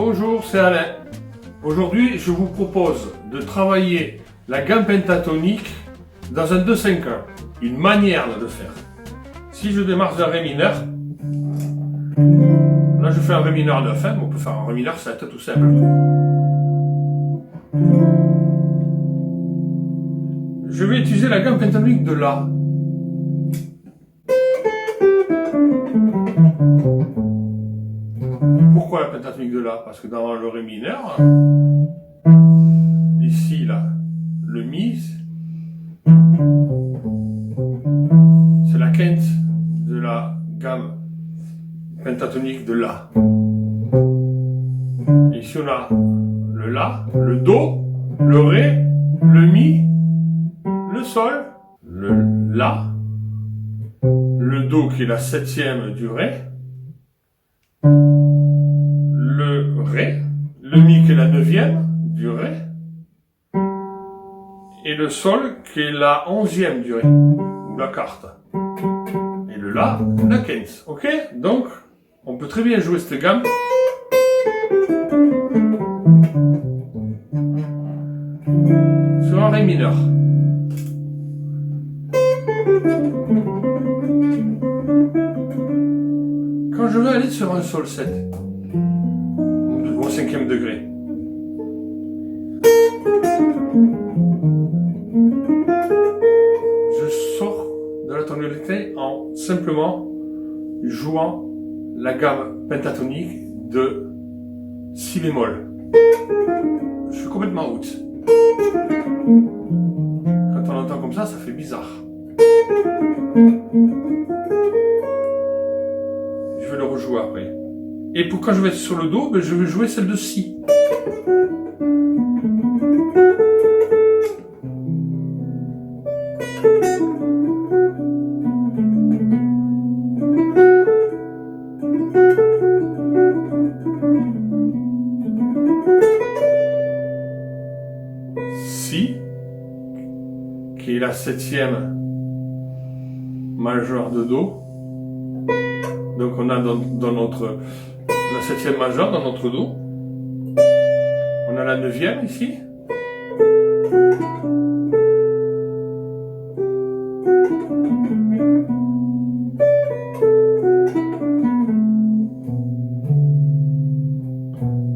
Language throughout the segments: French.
Bonjour, c'est Alain. Aujourd'hui, je vous propose de travailler la gamme pentatonique dans un 2/5, une manière de le faire. Si je démarre d'un Ré mineur, là je fais un Ré mineur 9, mais on peut faire un Ré mineur 7 tout simple. Je vais utiliser la gamme pentatonique de La. Pourquoi la pentatonique de La? Parce que dans le Ré mineur, ici là, le Mi, c'est la quinte de la gamme pentatonique de La. Et ici on a le La, le Do, le Ré, le Mi, le Sol, le La, le Do qui est la 7e du Ré, le Ré, le Mi qui est la 9e du Ré, et le Sol qui est la 11e du Ré, ou la quarte. Et le La, la quinte. Ok? Donc, on peut très bien jouer cette gamme. Sur un Ré mineur. Quand je veux aller sur un Sol 7, au 5e degré, je sors de la tonalité en simplement jouant la gamme pentatonique de Si bémol. Je suis complètement out. Quand on entend comme ça fait bizarre. Je vais le rejouer après. Et pour quand je vais être sur le Do, je vais jouer celle de Si. Si, qui est la 7e majeure de Do. Donc on a dans notre la 7e majeure dans notre Do. On a la 9e ici.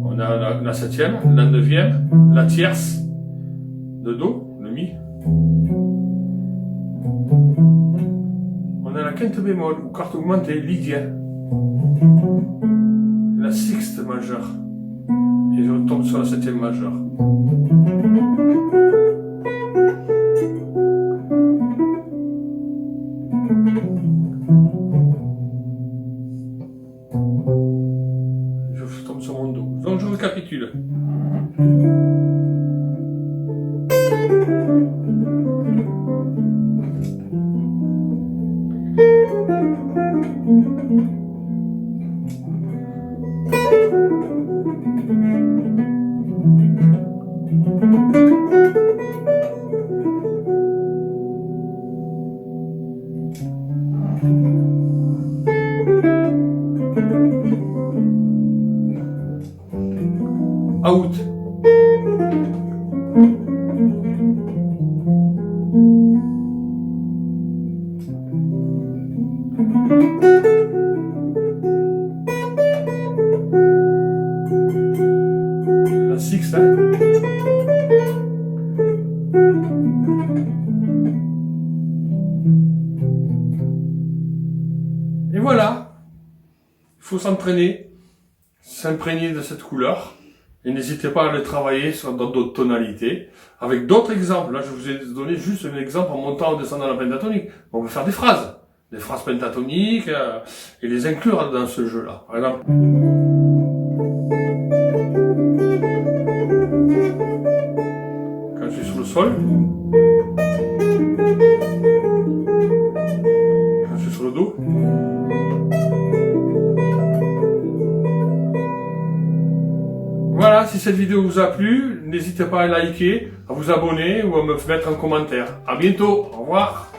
On a la 7e, la 9e, la tierce de Do, le Mi. On a la quinte bémol ou quarte augmentée, lydien. La 6e majeure. Et je tombe sur la 7e majeure. Je tombe sur mon Do. Donc je récapitule. Out. La 6, hein? Et voilà. Il faut s'entraîner, s'imprégner de cette couleur. Et n'hésitez pas à le travailler dans d'autres tonalités, avec d'autres exemples. Là, je vous ai donné juste un exemple en montant ou descendant la pentatonique. On peut faire des phrases pentatoniques, et les inclure dans ce jeu-là. Par exemple, quand je suis sur le Sol, quand je suis sur le Do, voilà, si cette vidéo vous a plu, n'hésitez pas à liker, à vous abonner ou à me mettre un commentaire. À bientôt, au revoir.